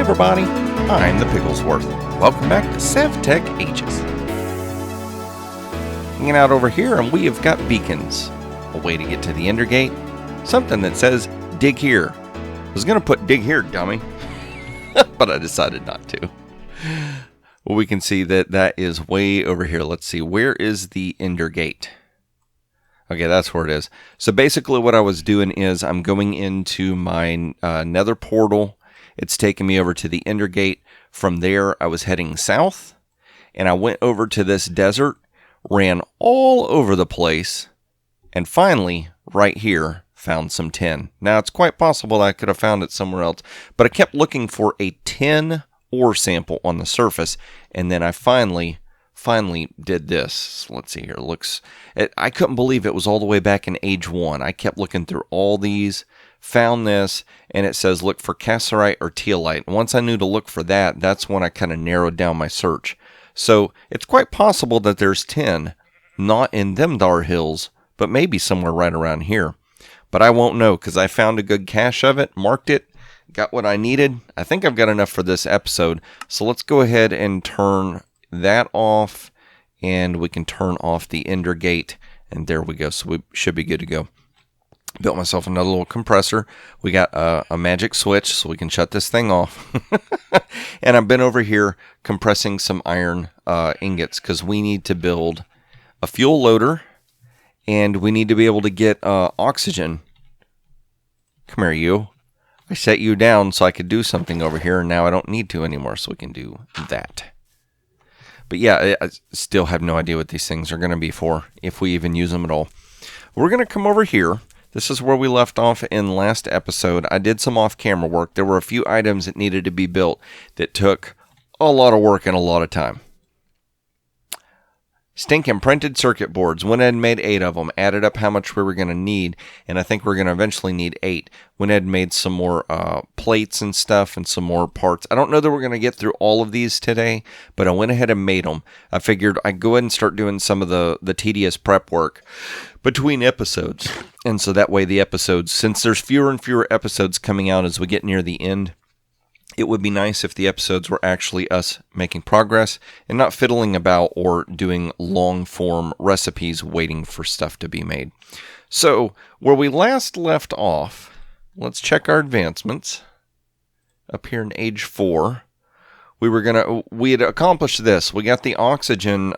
everybody, I'm the Pigglesworth. Welcome back to Sevtech Ages. Hanging out over here, and we have got beacons. A way to get to the ender gate. Something that says, dig here. I was going to put dig here, dummy. But I decided not to. Well, we can see that that is way over here. Let's see, where is the ender gate? Okay, that's where it is. So basically what I was doing is I'm going into my nether portal. It's taking me over to the ender gate. From there, I was heading south. And I went over to this desert, ran all over the place, and finally, right here, found some tin. Now, it's quite possible I could have found it somewhere else, but I kept looking for a tin ore sample on the surface, and then I finally did this. So let's see here. I couldn't believe it was all the way back in Age 1. I kept looking through all these, found this, and it says look for cassiterite or teolite. Once I knew to look for that, that's when I kind of narrowed down my search. So it's quite possible that there's tin, not in them dar hills, but maybe somewhere right around here. But I won't know because I found a good cache of it, marked it, got what I needed. I think I've got enough for this episode. So let's go ahead and turn that off, and we can turn off the ender gate, and there we go. So we should be good to go. Built myself another little compressor. We got a magic switch so we can shut this thing off. And I've been over here compressing some iron ingots because we need to build a fuel loader, and we need to be able to get oxygen. Come here, you. I set you down so I could do something over here, and now I don't need to anymore, so we can do that. But yeah, I still have no idea what these things are going to be for, if we even use them at all. We're going to come over here. This is where we left off in last episode. I did some off-camera work. There were a few items that needed to be built that took a lot of work and a lot of time. Stinking printed circuit boards. Went ahead and made 8 of them. Added up how much we were going to need, and I think we're going to eventually need 8. Went ahead and made some more plates and stuff and some more parts. I don't know that we're going to get through all of these today, but I went ahead and made them. I figured I'd go ahead and start doing some of the tedious prep work between episodes. And so that way the episodes, since there's fewer and fewer episodes coming out as we get near the end, it would be nice if the episodes were actually us making progress and not fiddling about or doing long-form recipes waiting for stuff to be made. So, where we last left off, let's check our advancements. Up here in Age 4, we had accomplished this. We got the oxygen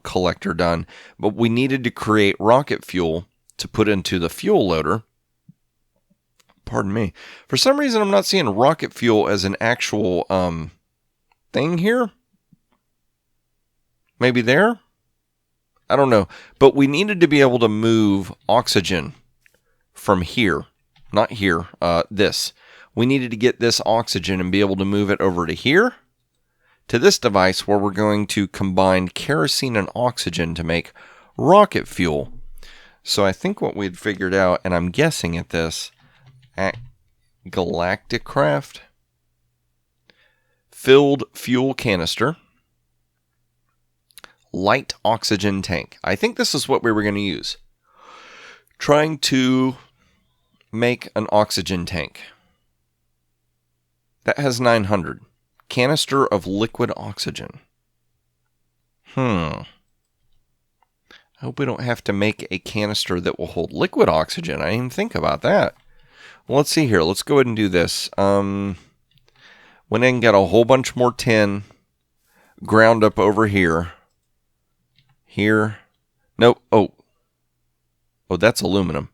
collector done, but we needed to create rocket fuel to put into the fuel loader. Pardon me. For some reason, I'm not seeing rocket fuel as an actual thing here. Maybe there? I don't know. But we needed to be able to move oxygen from here. Not here. This. We needed to get this oxygen and be able to move it over to here. To this device where we're going to combine kerosene and oxygen to make rocket fuel. So I think what we'd figured out, and I'm guessing at this, at Galactic Craft, filled fuel canister, light oxygen tank. I think this is what we were going to use. Trying to make an oxygen tank. That has 900. Canister of liquid oxygen. I hope we don't have to make a canister that will hold liquid oxygen. I didn't even think about that. Well, let's see here. Let's go ahead and do this. Went in and got a whole bunch more tin ground up over here. Here. Nope. Oh, that's aluminum.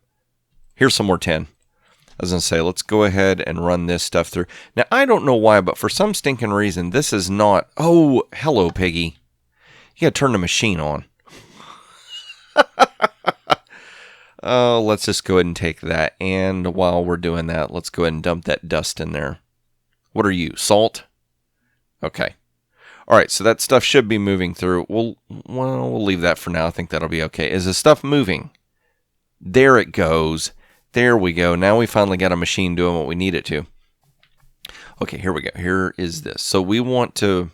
Here's some more tin. I was going to say, let's go ahead and run this stuff through. Now, I don't know why, but for some stinking reason, this is not... Oh, hello, Piggy. You got to turn the machine on. Oh, let's just go ahead and take that. And while we're doing that, let's go ahead and dump that dust in there. What are you? Salt? Okay. All right, so that stuff should be moving through. We'll leave that for now. I think that'll be okay. Is the stuff moving? There it goes. There we go. Now we finally got a machine doing what we need it to. Okay, here we go. Here is this. So we want to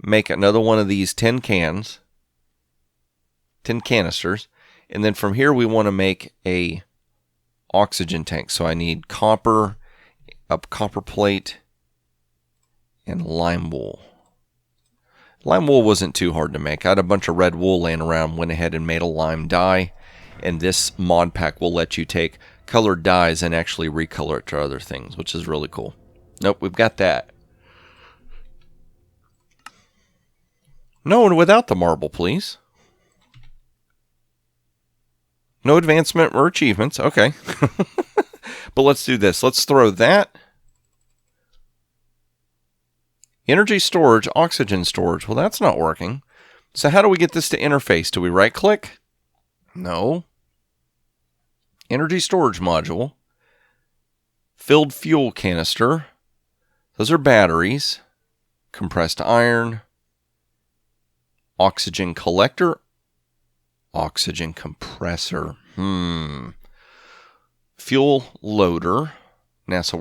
make another one of these tin canisters. And then from here we want to make a oxygen tank. So I need copper, a copper plate, and lime wool. Lime wool wasn't too hard to make. I had a bunch of red wool laying around, went ahead and made a lime dye, and this mod pack will let you take colored dyes and actually recolor it to other things, which is really cool. Nope, we've got that. No, and without the marble, please. No advancement or achievements. Okay. But let's do this. Let's throw that. Energy storage, oxygen storage. Well, that's not working. So how do we get this to interface? Do we right click? No. Energy storage module. Filled fuel canister. Those are batteries. Compressed iron. Oxygen collector. Oxygen compressor. Fuel loader. NASA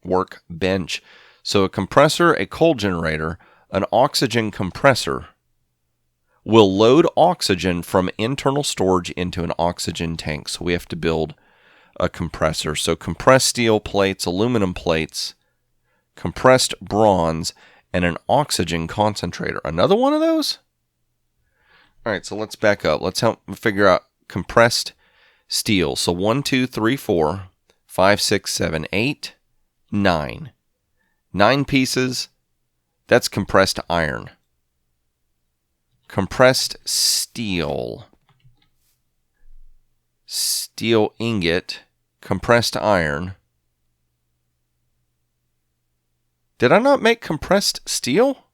workbench. So a compressor, a coal generator, an oxygen compressor will load oxygen from internal storage into an oxygen tank. So we have to build a compressor. So compressed steel plates, aluminum plates, compressed bronze, and an oxygen concentrator. Another one of those? All right, so let's back up. Let's help figure out compressed steel. So 1, 2, 3, 4, 5, 6, 7, 8, 9. 9 pieces. That's compressed iron. Compressed steel. Steel ingot. Compressed iron. Did I not make compressed steel?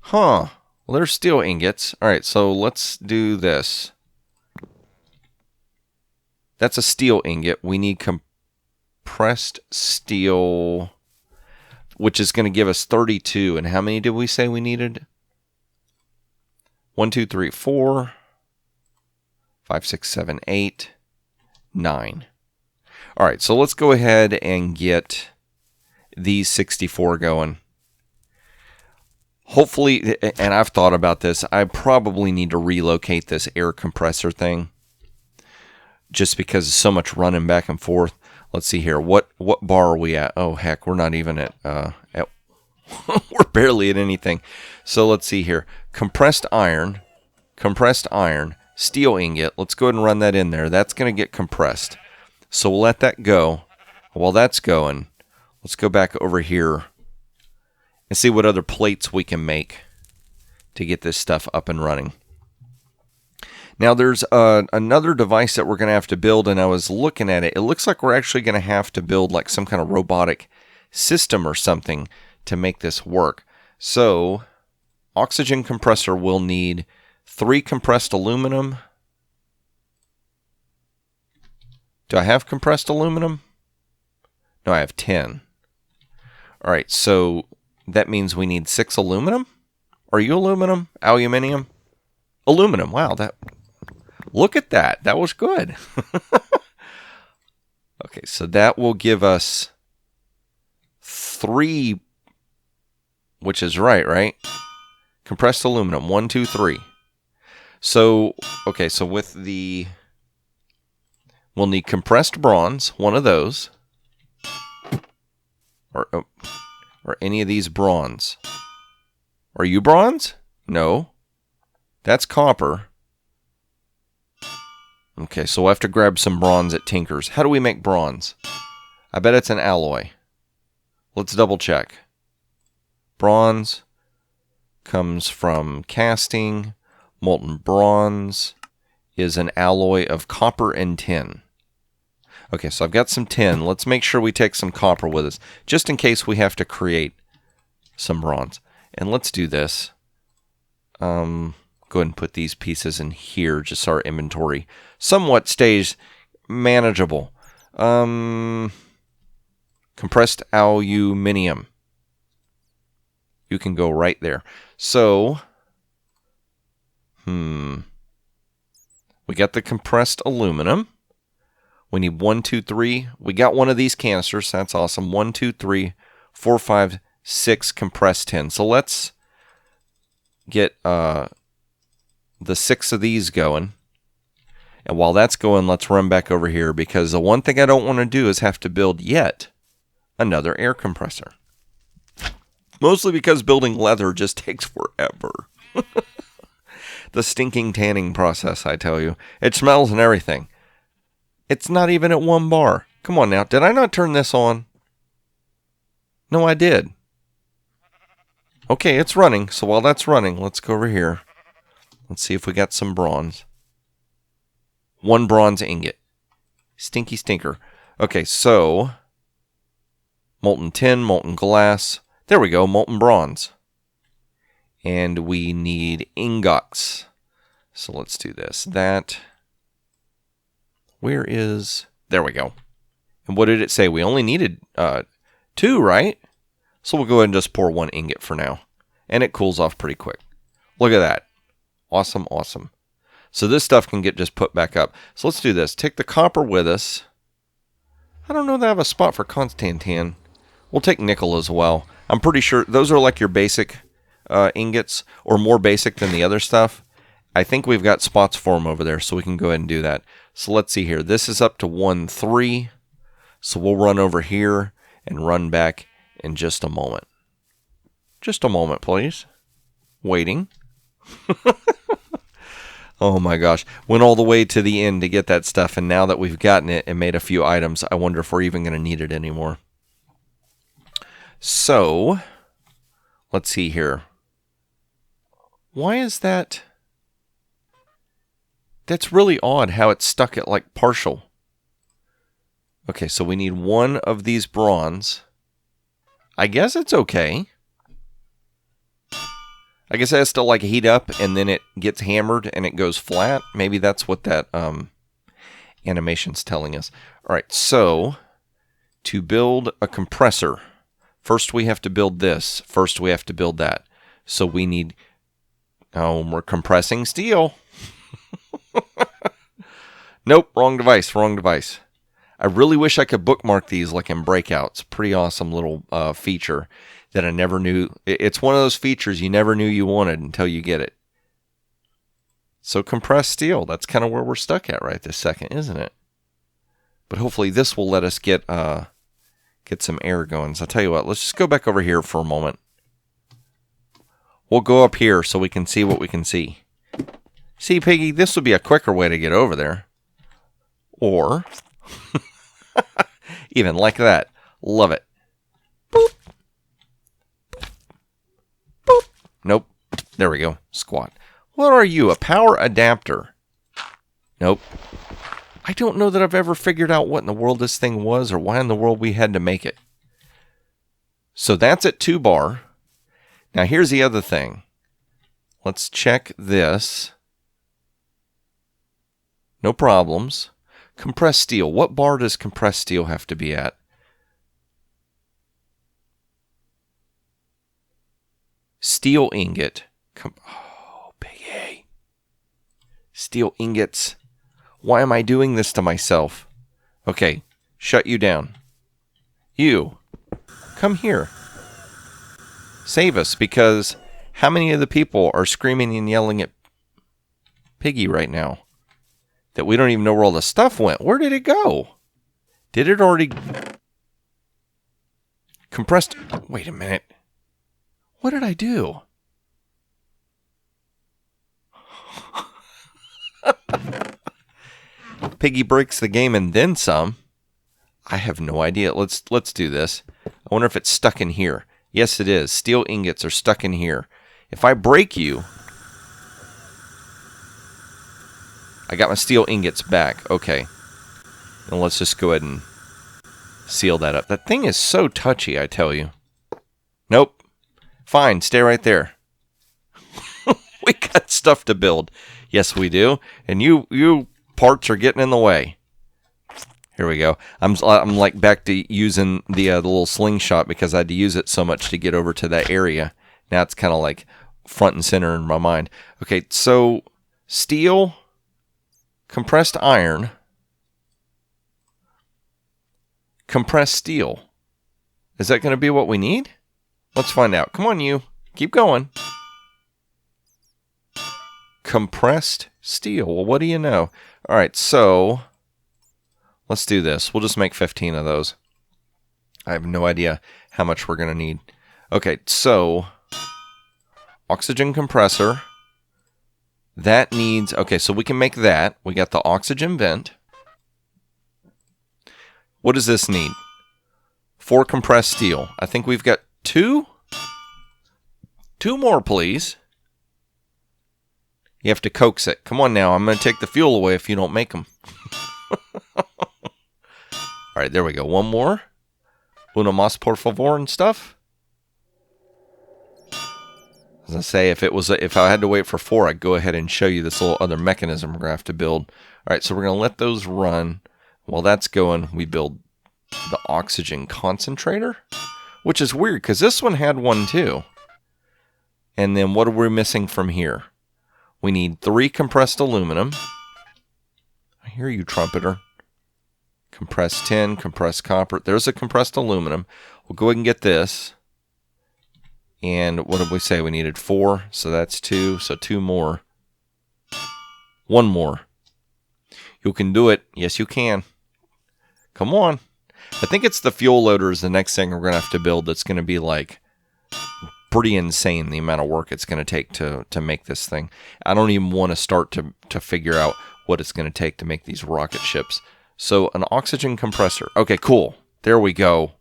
Huh. Well, there's steel ingots. All right, so let's do this. That's a steel ingot. We need compressed steel, which is going to give us 32. And how many did we say we needed? 1, 2, 3, 4, 5, 6, 7, 8, 9. All right, so let's go ahead and get these 64 going. Hopefully, and I've thought about this, I probably need to relocate this air compressor thing just because of so much running back and forth. Let's see here. What bar are we at? Oh, heck, we're not even at we're barely at anything. So let's see here. Compressed iron, steel ingot. Let's go ahead and run that in there. That's going to get compressed. So we'll let that go. While that's going, let's go back over here and see what other plates we can make to get this stuff up and running. Now there's another device that we're going to have to build, and I was looking at it. It looks like we're actually going to have to build like some kind of robotic system or something to make this work. So, oxygen compressor will need 3 compressed aluminum. Do I have compressed aluminum? No, I have 10. All right, so that means we need 6 aluminum? Are you aluminum? Aluminium? Aluminum. Wow, look at that. That was good. Okay, so that will give us 3, which is right? Compressed aluminum. 1, 2, 3. So, okay, so with we'll need compressed bronze, one of those. Or any of these bronze. Are you bronze? No. That's copper. Okay, so we'll have to grab some bronze at Tinker's. How do we make bronze? I bet it's an alloy. Let's double check. Bronze comes from casting. Molten bronze is an alloy of copper and tin. Okay, so I've got some tin. Let's make sure we take some copper with us, just in case we have to create some bronze. And let's do this. Go ahead and put these pieces in here, just so our inventory somewhat stays manageable. Compressed aluminium. You can go right there. So, we got the compressed aluminum. We need 1, 2, 3. We got one of these canisters. That's awesome. 1, 2, 3, 4, 5, 6 compressed tin. So let's get the 6 of these going. And while that's going, let's run back over here, because the one thing I don't want to do is have to build yet another air compressor. Mostly because building leather just takes forever. The stinking tanning process, I tell you. It smells and everything. It's not even at 1 bar. Come on now. Did I not turn this on? No, I did. Okay, it's running. So while that's running, let's go over here. Let's see if we got some bronze. 1 bronze ingot. Stinky stinker. Okay, so molten tin, molten glass. There we go, molten bronze. And we need ingots. So let's do this. Where is... There we go. And what did it say? We only needed 2, right? So we'll go ahead and just pour 1 ingot for now. And it cools off pretty quick. Look at that. Awesome, awesome. So this stuff can get just put back up. So let's do this. Take the copper with us. I don't know that I have a spot for Constantan. We'll take nickel as well. I'm pretty sure those are like your basic ingots, or more basic than the other stuff. I think we've got spots for them over there, so we can go ahead and do that. So let's see here. This is up to 1-3. So we'll run over here and run back in just a moment. Just a moment, please. Waiting. Oh my gosh. Went all the way to the end to get that stuff, and now that we've gotten it and made a few items, I wonder if we're even going to need it anymore. So, let's see here. Why is that? That's really odd how it's stuck at like partial. Okay, so we need 1 of these bronze. I guess it's okay. I guess it has to like heat up and then it gets hammered and it goes flat. Maybe that's what that animation's telling us. All right, so to build a compressor, first we have to build this. First we have to build that. So we need... Oh, we're compressing steel. Nope, wrong device, wrong device. I really wish I could bookmark these like in breakouts. Pretty awesome little feature that I never knew. It's one of those features you never knew you wanted until you get it. So compressed steel, that's kind of where we're stuck at right this second, isn't it? But hopefully this will let us get some air going. So I'll tell you what, let's just go back over here for a moment. We'll go up here so we can see what we can see. See, Piggy, this would be a quicker way to get over there. Or, even like that. Love it. Boop. Boop. Nope. There we go. Squat. What are you, a power adapter? Nope. I don't know that I've ever figured out what in the world this thing was or why in the world we had to make it. So that's at 2 bar. Now here's the other thing. Let's check this. No problems. Compressed steel. What bar does compressed steel have to be at? Steel ingot. Oh, big A. Steel ingots. Why am I doing this to myself? Okay, shut you down. You, come here. Save us, because how many of the people are screaming and yelling at Piggy right now that we don't even know where all the stuff went? Where did it go? Did it already... Compressed... Wait a minute. What did I do? Piggy breaks the game and then some. I have no idea. Let's do this. I wonder if it's stuck in here. Yes, it is. Steel ingots are stuck in here. If I break you... I got my steel ingots back. Okay. And let's just go ahead and seal that up. That thing is so touchy, I tell you. Nope. Fine, stay right there. We got stuff to build. Yes, we do. And you parts are getting in the way. Here we go. I'm like back to using the little slingshot because I had to use it so much to get over to that area. Now it's kind of like front and center in my mind. Okay, so steel, compressed iron, compressed steel. Is that going to be what we need? Let's find out. Come on, you. Keep going. Compressed steel. Well, what do you know? All right, so let's do this. We'll just make 15 of those. I have no idea how much we're going to need. Okay, so oxygen compressor. That needs... Okay, so we can make that. We got the oxygen vent. What does this need? 4 compressed steel. I think we've got 2. 2 more, please. You have to coax it. Come on now. I'm going to take the fuel away if you don't make them. All right, there we go. 1 more. Uno más, por favor, and stuff. As I say, if I had to wait for 4, I'd go ahead and show you this little other mechanism we're going to have to build. All right, so we're going to let those run. While that's going, we build the oxygen concentrator, which is weird because this one had one too. And then what are we missing from here? We need 3 compressed aluminum. I hear you, trumpeter. Compressed tin, compressed copper. There's a compressed aluminum. We'll go ahead and get this. And what did we say? We needed 4, so that's 2. So 2 more. 1 more. You can do it. Yes, you can. Come on. I think it's the fuel loader is the next thing we're going to have to build that's going to be like pretty insane, the amount of work it's going to take to make this thing. I don't even want to start to figure out what it's going to take to make these rocket ships. So an oxygen compressor. Okay, cool. There we go.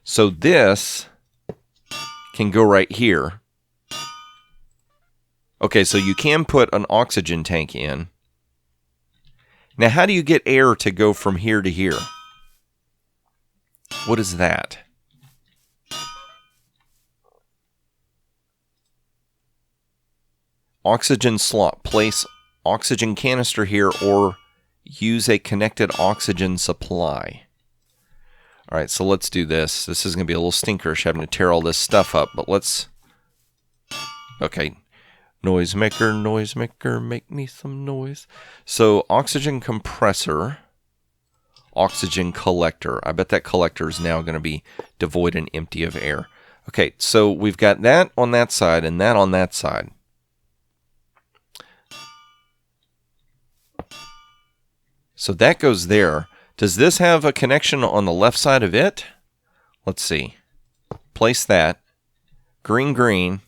So this can go right here. Okay, so you can put an oxygen tank in. Now, how do you get air to go from here to here? What is that? Oxygen slot. Place oxygen canister here or use a connected oxygen supply. All right, so let's do this. This is going to be a little stinkerish having to tear all this stuff up, but let's... Okay. Noisemaker, make me some noise. So, oxygen compressor, oxygen collector. I bet that collector is now going to be devoid and empty of air. Okay, so we've got that on that side and that on that side. So that goes there. Does this have a connection on the left side of it? Let's see. Place that. Green, green.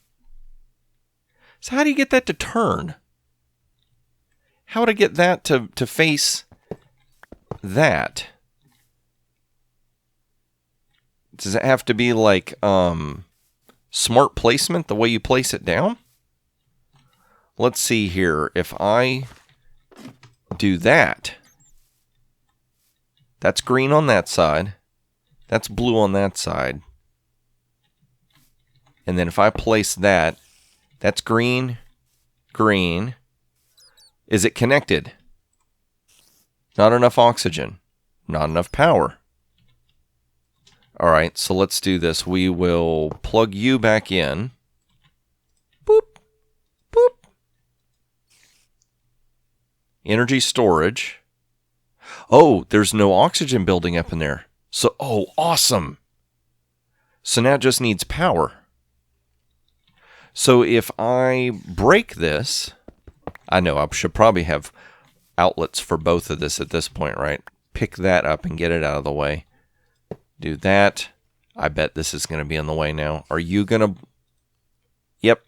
So how do you get that to turn? How would I get that to face that? Does it have to be like smart placement, the way you place it down? Let's see here. If I do that, that's green on that side. That's blue on that side. And then if I place that, that's green, green. Is it connected? Not enough oxygen. Not enough power. All right, so let's do this. We will plug you back in. Boop, boop. Energy storage. Oh, there's no oxygen building up in there. So, oh, awesome. So now it just needs power. So if I break this, I know I should probably have outlets for both of this at this point, right? Pick that up and get it out of the way. Do that. I bet this is going to be in the way now. Are you going to... Yep.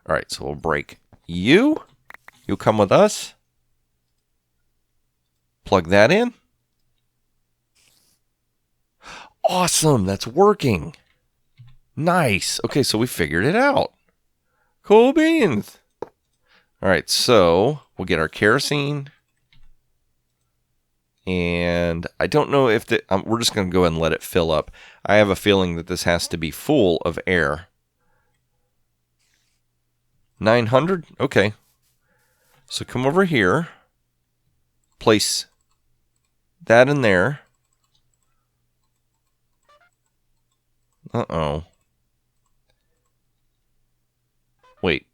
All right, so we'll break you. You come with us. Plug that in. Awesome, that's working. Nice. Okay, so we figured it out. Cool beans. All right, so we'll get our kerosene. And I don't know if we're just going to go ahead and let it fill up. I have a feeling that this has to be full of air. 900? Okay. So come over here. Place that in there. Uh-oh. Wait.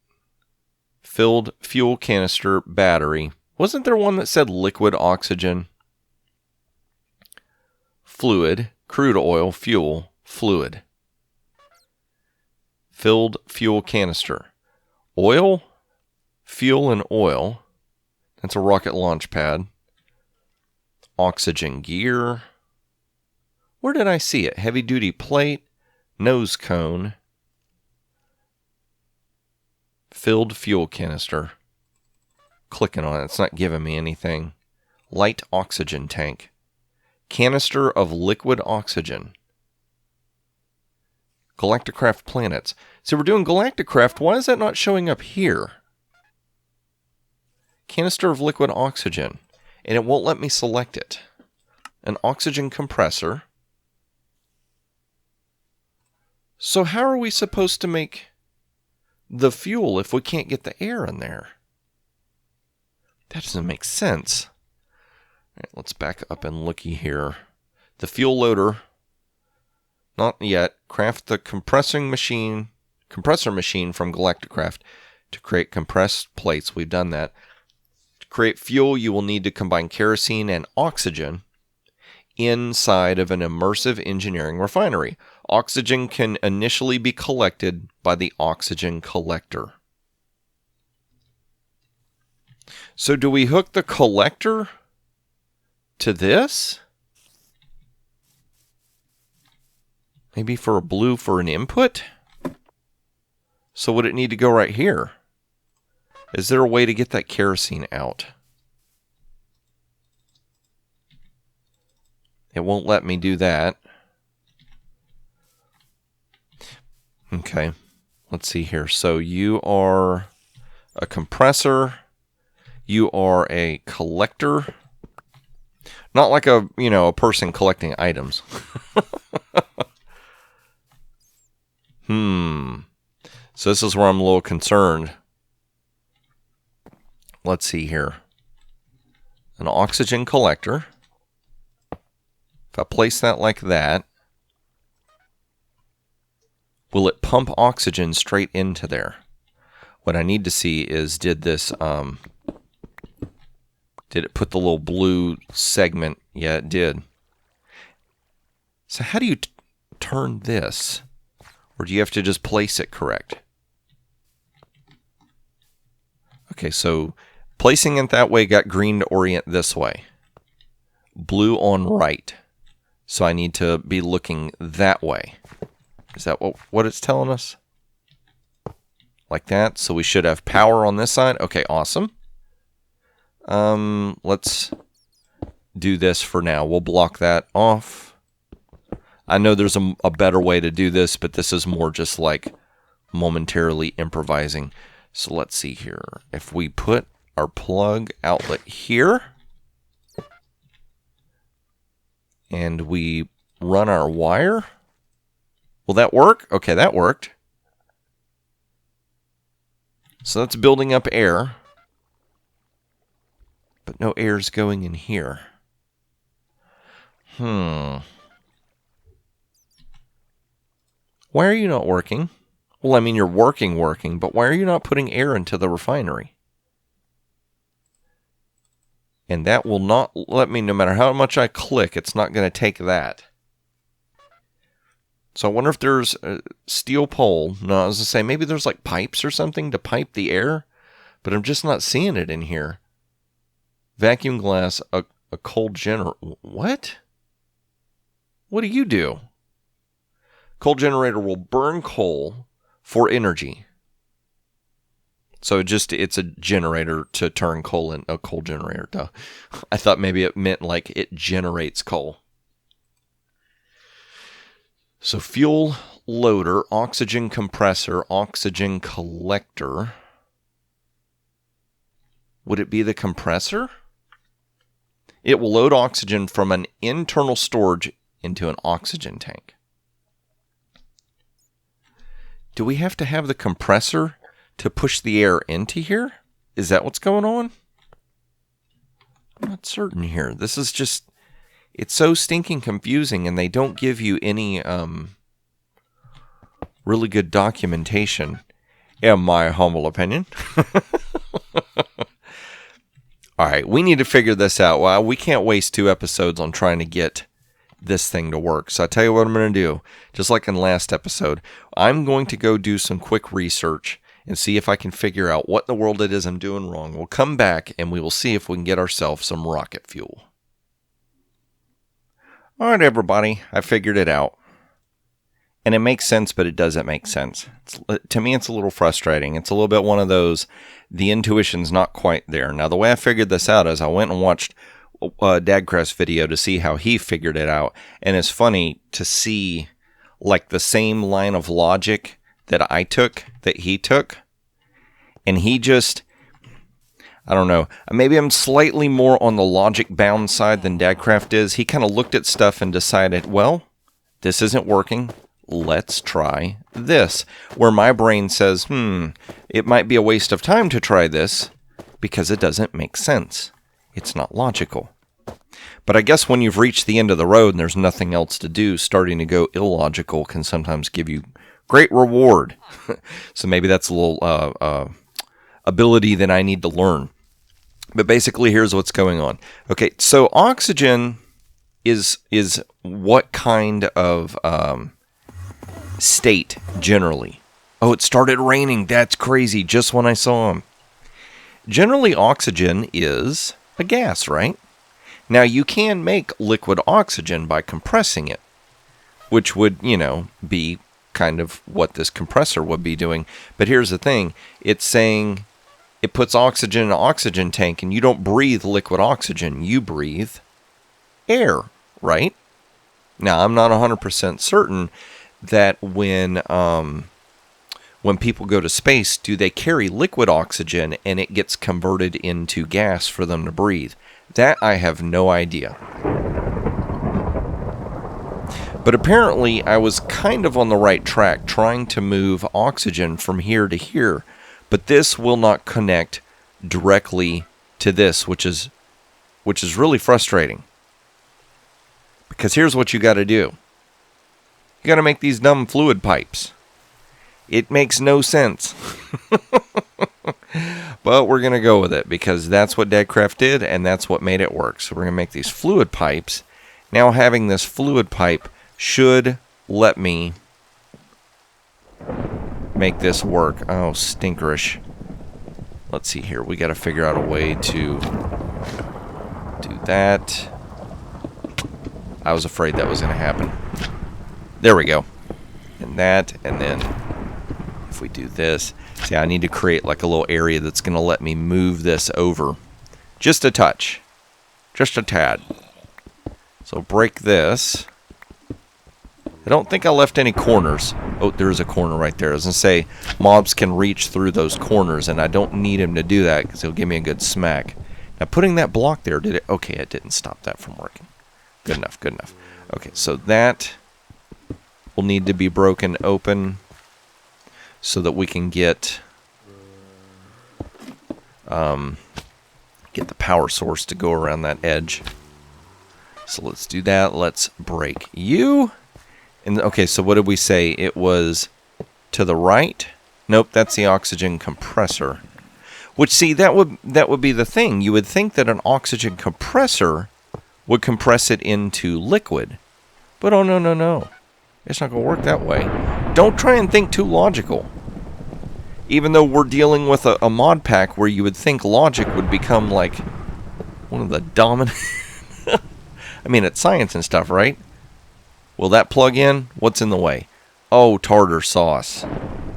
Filled fuel canister battery. Wasn't there one that said liquid oxygen? Fluid, crude oil, fuel, fluid. Filled fuel canister. Oil, fuel, and oil. That's a rocket launch pad. oxygen gear. Where did I see it? Heavy duty plate, nose cone, filled fuel canister. Clicking on it, it's not giving me anything. Light oxygen tank. Canister of liquid oxygen. Galacticraft planets. So we're doing Galacticraft. Why is that not showing up here? Canister of liquid oxygen. And it won't let me select it. An oxygen compressor. So how are we supposed to make the fuel if we can't get the air in there? That doesn't make sense. All right, let's back up and looky here. The fuel loader. Not yet. Craft the compressor machine from Galacticraft to create compressed plates. We've done that. To create fuel, you will need to combine kerosene and oxygen inside of an immersive engineering refinery. Oxygen can initially be collected by the oxygen collector. So do we hook the collector to this? Maybe for a blue for an input? So would it need to go right here? Is there a way to get that kerosene out? It won't let me do that. Okay, let's see here. So you are a compressor. You are a collector. Not like a person collecting items. So this is where I'm a little concerned. Let's see here. An oxygen collector. If I place that like that, will it pump oxygen straight into there? What I need to see is, did it put the little blue segment? Yeah, it did. So how do you turn this? Or do you have to just place it correct? Okay, so placing it that way got green to orient this way. Blue on right. So I need to be looking that way. Is that what it's telling us? Like that. So we should have power on this side. Okay, awesome. Let's do this for now. We'll block that off. I know there's a better way to do this, but this is more just like momentarily improvising. So let's see here. If we put our plug outlet here and we run our wire, will that work? Okay, that worked. So that's building up air, but no air's going in here. Why are you not working? Well, I mean, you're working, but why are you not putting air into the refinery? And that will not let me, no matter how much I click, it's not going to take that. So I wonder if there's a steel pole. No, I was going to say, maybe there's like pipes or something to pipe the air, but I'm just not seeing it in here. Vacuum glass, a cold generator. What? What do you do? Coal generator will burn coal for energy. So it's a generator to turn coal in a coal generator. Duh. I thought maybe it meant like it generates coal. So fuel loader, oxygen compressor, oxygen collector. Would it be the compressor? It will load oxygen from an internal storage into an oxygen tank. Do we have to have the compressor to push the air into here? Is that what's going on? I'm not certain here. This is just, it's so stinking confusing, and they don't give you any really good documentation, in my humble opinion. All right, we need to figure this out. Well, we can't waste 2 episodes on trying to get this thing to work. So I tell you what I'm going to do. Just like in last episode, I'm going to go do some quick research and see if I can figure out what in the world it is I'm doing wrong. We'll come back and we will see if we can get ourselves some rocket fuel. All right, everybody, I figured it out. And it makes sense, but it doesn't make sense. To me, it's a little frustrating. It's a little bit one of those, the intuition's not quite there. Now, the way I figured this out is I went and watched Dadcraft's video to see how he figured it out. And it's funny to see like the same line of logic that I took, that he took. And he just, I don't know, maybe I'm slightly more on the logic bound side than Dadcraft is. He kind of looked at stuff and decided, well, this isn't working. Let's try this. Where my brain says, it might be a waste of time to try this because it doesn't make sense. It's not logical. But I guess when you've reached the end of the road and there's nothing else to do, starting to go illogical can sometimes give you great reward. So maybe that's a little ability that I need to learn. But basically, here's what's going on. Okay, so oxygen is what kind of state generally? Oh, it started raining. That's crazy. Just when I saw him. Generally, oxygen is a gas, right? Now, you can make liquid oxygen by compressing it, which would, be kind of what this compressor would be doing. But here's the thing. It's saying it puts oxygen in an oxygen tank, and you don't breathe liquid oxygen. You breathe air, right? Now, I'm not 100% certain that when people go to space, do they carry liquid oxygen and it gets converted into gas for them to breathe? That I have no idea. But apparently I was kind of on the right track trying to move oxygen from here to here, but this will not connect directly to this, which is really frustrating. Because here's what you got to do. You got to make these dumb fluid pipes. It makes no sense. But we're going to go with it because that's what Dadcraft did and that's what made it work. So we're going to make these fluid pipes. Now having this fluid pipe should let me make this work. Oh, stinkerish. Let's see here. We got to figure out a way to do that. I was afraid that was going to happen. There we go. And that, and then if we do this, see, I need to create like a little area that's going to let me move this over. Just a touch. Just a tad. So break this. I don't think I left any corners. Oh, there's a corner right there. I was going to say, mobs can reach through those corners, and I don't need him to do that because he'll give me a good smack. Now, putting that block there, did it? Okay, it didn't stop that from working. Good enough, good enough. Okay, so that will need to be broken open so that we can get the power source to go around that edge. So let's do that. Let's break you. And okay, so what did we say? It was to the right? Nope, that's the oxygen compressor. Which, see, that would be the thing. You would think that an oxygen compressor would compress it into liquid. But oh, no, no, no. It's not going to work that way. Don't try and think too logical. Even though we're dealing with a mod pack where you would think logic would become like one of the dominant... I mean, it's science and stuff, right? Will that plug in? What's in the way? Oh, tartar sauce.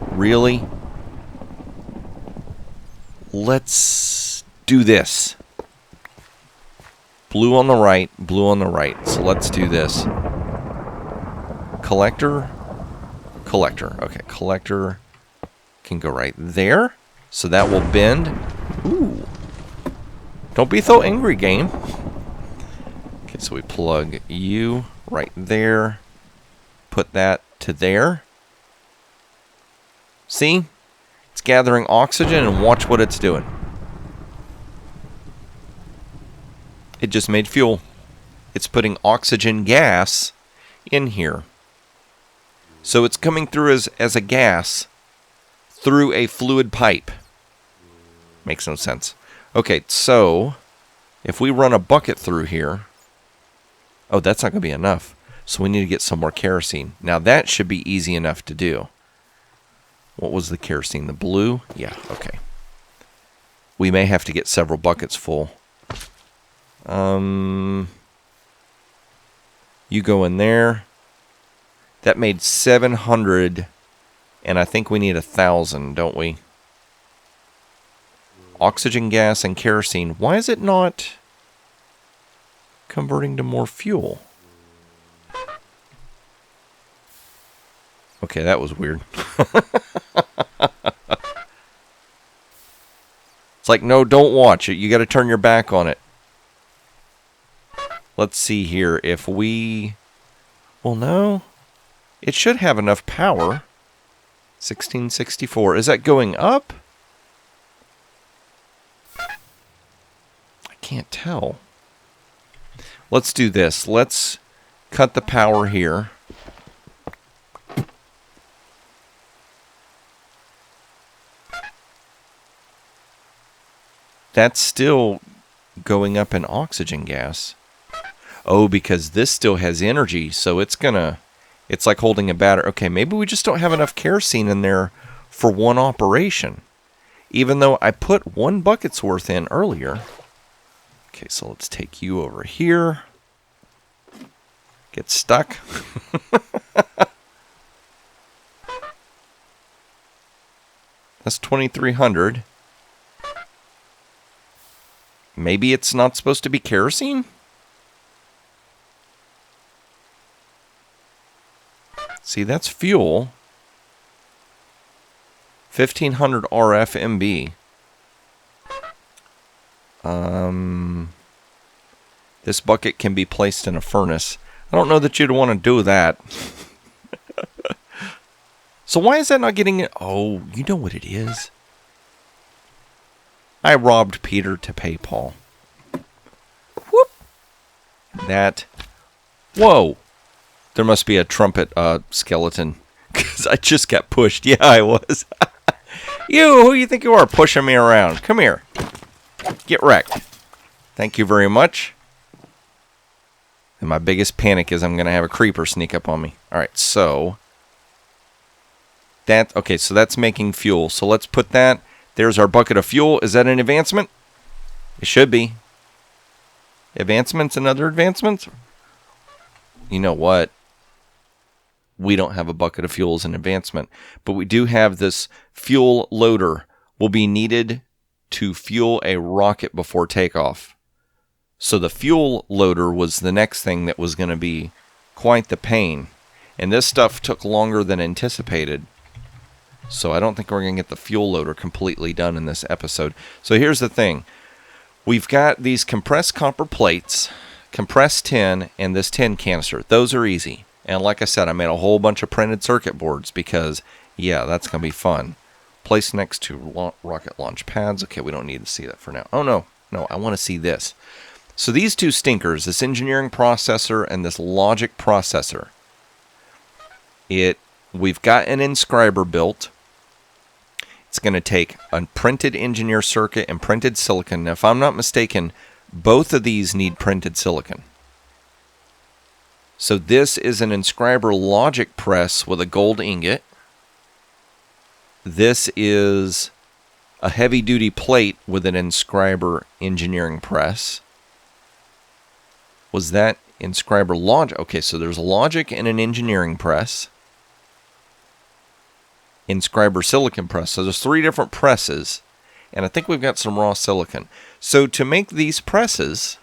Really? Let's do this. Blue on the right, blue on the right. So let's do this. Collector. Collector. Okay, collector can go right there. So that will bend. Ooh. Don't be so angry, game. Okay, so we plug you right there. Put that to there. See? It's gathering oxygen and watch what it's doing. It just made fuel. It's putting oxygen gas in here. So it's coming through as a gas through a fluid pipe. Makes no sense. Okay, so if we run a bucket through here... Oh, that's not going to be enough. So we need to get some more kerosene. Now that should be easy enough to do. What was the kerosene? The blue? Yeah, okay. We may have to get several buckets full. You go in there. That made 700, and I think we need 1,000, don't we? Oxygen gas and kerosene. Why is it not converting to more fuel? Okay, that was weird. It's like, no, don't watch it. You got to turn your back on it. Let's see here. If we... Well, no. It should have enough power. 1664. Is that going up? I can't tell. Let's do this. Let's cut the power here. That's still going up in oxygen gas. Oh, because this still has energy, so it's gonna... It's like holding a battery. Okay, maybe we just don't have enough kerosene in there for one operation. Even though I put 1 bucket's worth in earlier. Okay, so let's take you over here. Get stuck. That's 2,300. Maybe it's not supposed to be kerosene? See, that's fuel. 1,500 RF MB. This bucket can be placed in a furnace. I don't know that you'd want to do that. So why is that not getting it? Oh, you know what it is. I robbed Peter to pay Paul. Whoop. That. Whoa. There must be a trumpet skeleton. Because I just got pushed. Yeah, I was. You, who you think you are pushing me around? Come here. Get wrecked. Thank you very much. And my biggest panic is I'm going to have a creeper sneak up on me. Alright, so... Okay, so that's making fuel. So let's put that... There's our bucket of fuel. Is that an advancement? It should be. Advancements and other advancements? You know what? We don't have a bucket of fuel as an advancement. But we do have this fuel loader. Will be needed to fuel a rocket before takeoff. So the fuel loader was the next thing that was going to be quite the pain. And this stuff took longer than anticipated. So I don't think we're going to get the fuel loader completely done in this episode. So here's the thing. We've got these compressed copper plates, compressed tin, and this tin canister. Those are easy. And like I said, I made a whole bunch of printed circuit boards because, yeah, that's going to be fun. Placed next to rocket launch pads. Okay, we don't need to see that for now. Oh, no. No, I want to see this. So these two stinkers, this engineering processor and this logic processor, we've got an inscriber built. It's going to take a printed engineer circuit and printed silicon. Now, if I'm not mistaken, both of these need printed silicon. So this is an inscriber logic press with a gold ingot. This is a heavy-duty plate with an inscriber engineering press. Was that inscriber logic? Okay, so there's a logic and an engineering press. Inscriber silicon press. So there's 3 different presses. And I think we've got some raw silicon. So to make these presses,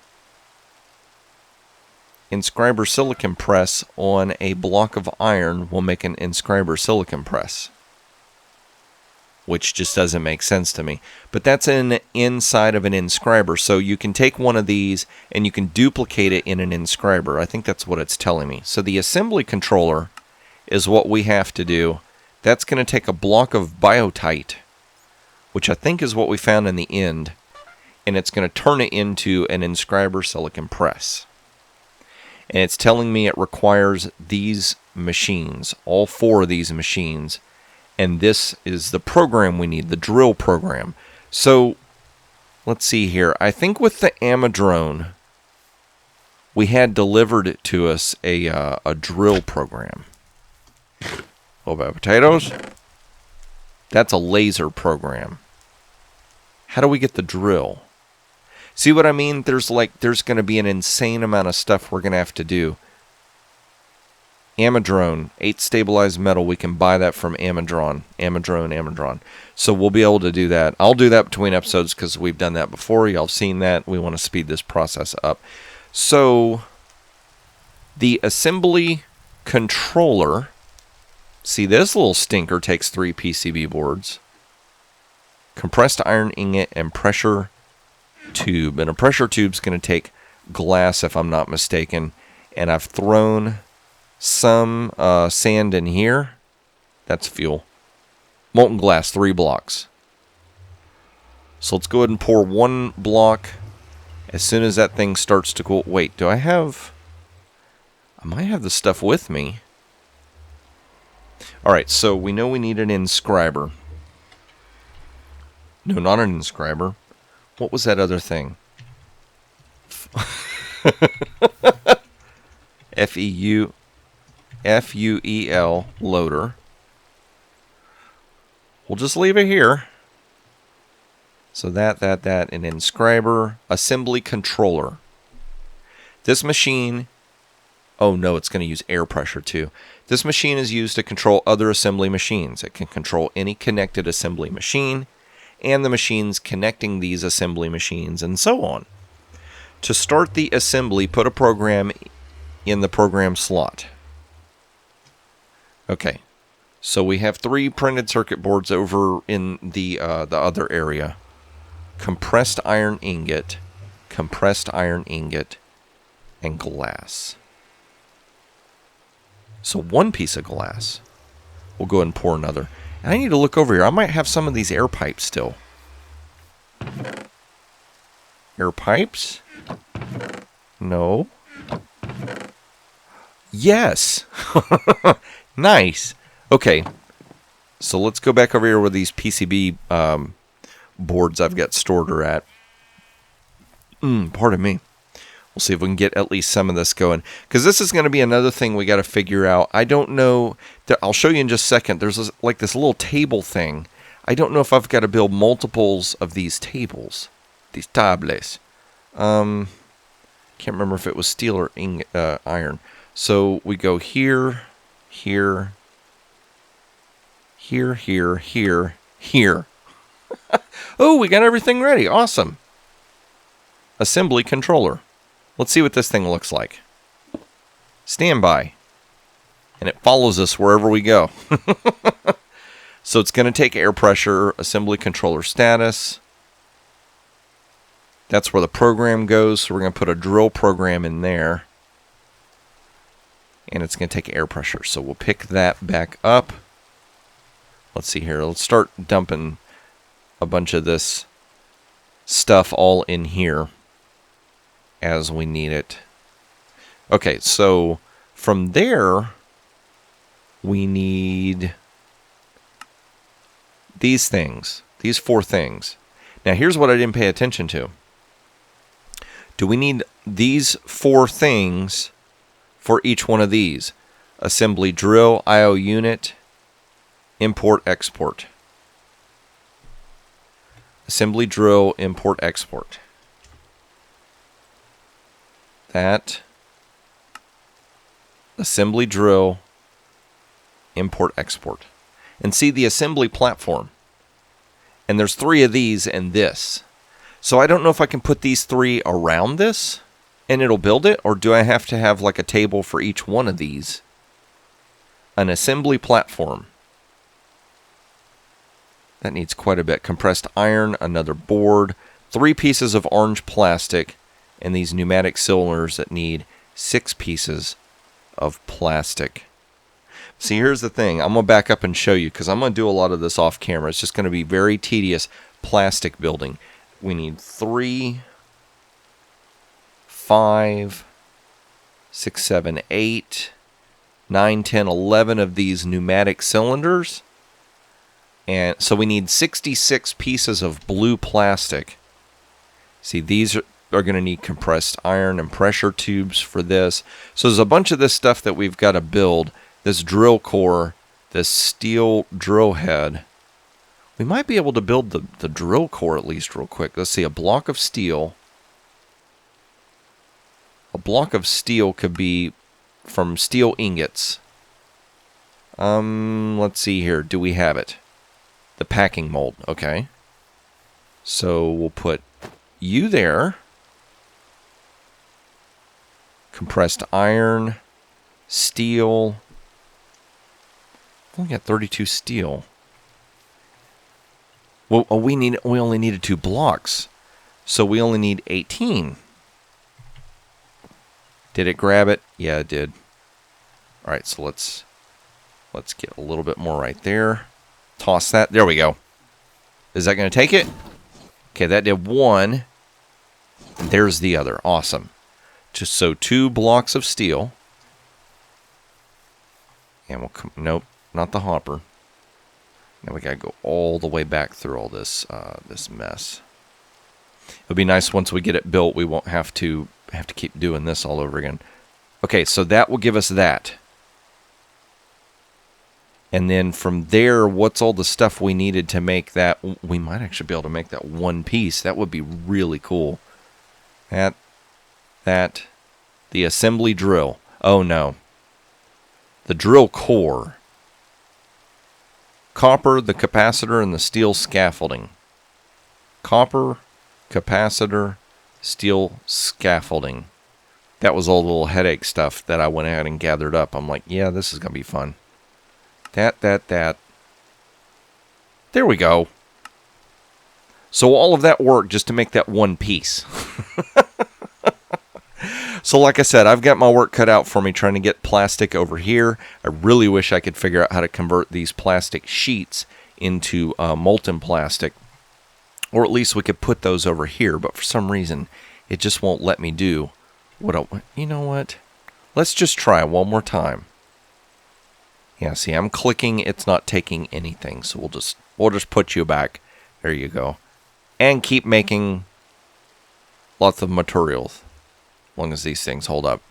inscriber silicon press on a block of iron will make an inscriber silicon press. Which just doesn't make sense to me. But that's inside of an inscriber. So you can take one of these and you can duplicate it in an inscriber. I think that's what it's telling me. So the assembly controller is what we have to do. That's going to take a block of biotite, which I think is what we found in the end, and it's going to turn it into an inscriber silicon press. And it's telling me it requires these machines, all 4 of these machines, and this is the program we need, the drill program. So, let's see here. I think with the Amadrone, we had delivered to us a drill program. About potatoes. That's a laser program. How do we get the drill? See what I mean? There's going to be an insane amount of stuff we're going to have to do. Amadrone, 8 stabilized metal. We can buy that from Amadrone. So we'll be able to do that. I'll do that between episodes because we've done that before. Y'all have seen that. We want to speed this process up. So the assembly controller, see, this little stinker takes 3 PCB boards, compressed iron ingot, and pressure tube. And a pressure tube's going to take glass, if I'm not mistaken. And I've thrown some sand in here. That's fuel. Molten glass, 3 blocks. So let's go ahead and pour 1 block as soon as that thing starts to cool. Wait, do I might have the stuff with me. Alright, so we know we need an inscriber. No, not an inscriber. What was that other thing? F-U-E-L loader. We'll just leave it here. So that, an inscriber, assembly controller. This machine, oh no, it's going to use air pressure too. This machine is used to control other assembly machines. It can control any connected assembly machine and the machines connecting these assembly machines and so on. To start the assembly, put a program in the program slot. Okay, so we have 3 printed circuit boards over in the other area. Compressed iron ingot, and glass. So 1 piece of glass. We'll go ahead and pour another. And I need to look over here. I might have some of these air pipes still. Air pipes? No. Yes. Nice. Okay. So let's go back over here where these PCB boards I've got stored are at. Pardon me. We'll see if we can get at least some of this going. Because this is going to be another thing we got to figure out. I don't know. I'll show you in just a second. There's like this little table thing. I don't know if I've got to build multiples of these tables. These tables. Can't remember if it was steel or iron. So we go here, here, here, here, here, here. Oh, we got everything ready. Awesome. Assembly controller. Let's see what this thing looks like. Stand by. And it follows us wherever we go. So it's going to take air pressure, assembly controller status. That's where the program goes. So we're going to put a drill program in there. And it's going to take air pressure. So we'll pick that back up. Let's see here. Let's start dumping a bunch of this stuff all in here as we need it. Okay, so from there, we need these things, these 4 things. Now, here's what I didn't pay attention to. Do we need these 4 things for each one of these? Assembly drill, IO unit, import, export. Assembly drill, import, export. That. Assembly drill, import, export. And see the assembly platform. And there's 3 of these and this. So I don't know if I can put these 3 around this and it'll build it, or do I have to have like a table for each one of these? An assembly platform. That needs quite a bit. Compressed iron, another board, 3 pieces of orange plastic, and these pneumatic cylinders that need 6 pieces of plastic. See, here's the thing. I'm going to back up and show you because I'm going to do a lot of this off camera. It's just going to be very tedious plastic building. We need 3, 5, 6, 7, 8, 9, 10, 11 of these pneumatic cylinders. And so we need 66 pieces of blue plastic. See, these are going to need compressed iron and pressure tubes for this. So there's a bunch of this stuff that we've got to build. This drill core, this steel drill head. We might be able to build the drill core at least real quick. Let's see, a block of steel. A block of steel could be from steel ingots. Let's see here. Do we have it? The packing mold. Okay. So we'll put you there. Compressed iron, steel. We only got 32 steel. Well, we only needed 2 blocks, so we only need 18. Did it grab it? Yeah, it did. All right, so let's get a little bit more right there. Toss that. There we go. Is that going to take it? Okay, that did 1. And there's the other. Awesome. Just so 2 blocks of steel. And we'll come. Nope, not the hopper. Now we gotta go all the way back through all this this mess. It'll be nice once we get it built. We won't have to keep doing this all over again. Okay, so that will give us that. And then from there, what's all the stuff we needed to make that? We might actually be able to make that one piece. That would be really cool. The assembly drill. Oh no. The drill core. Copper, the capacitor, and the steel scaffolding. Copper, capacitor, steel scaffolding. That was all the little headache stuff that I went ahead and gathered up. I'm like, yeah, this is going to be fun. That. There we go. So all of that work just to make that one piece. So like I said, I've got my work cut out for me trying to get plastic over here. I really wish I could figure out how to convert these plastic sheets into molten plastic. Or at least we could put those over here. But for some reason, it just won't let me do what you know what? Let's just try one more time. Yeah, see, I'm clicking. It's not taking anything. So we'll just put you back. There you go. And keep making lots of materials. As long as these things hold up.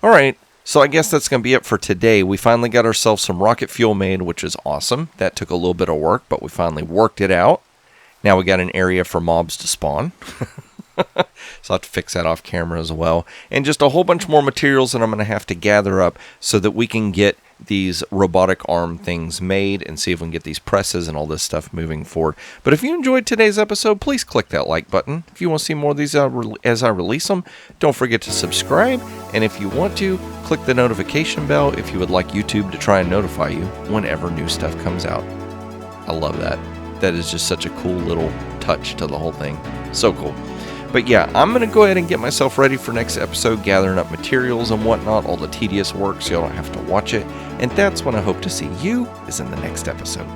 All right, so I guess that's going to be it for today. We finally got ourselves some rocket fuel made, which is awesome. That took a little bit of work, but we finally worked it out. Now we got an area for mobs to spawn. So I'll have to fix that off camera as well. And just a whole bunch more materials that I'm going to have to gather up so that we can get these robotic arm things made and see if we can get these presses and all this stuff moving forward. But if you enjoyed today's episode, please click that like button. If you want to see more of these as I release them, don't forget to subscribe. And if you want to, click the notification bell if you would like YouTube to try and notify you whenever new stuff comes out. I love that. That is just such a cool little touch to the whole thing. So cool. But yeah, I'm going to go ahead and get myself ready for next episode, gathering up materials and whatnot, all the tedious work so you don't have to watch it. And that's when I hope to see you is in the next episode.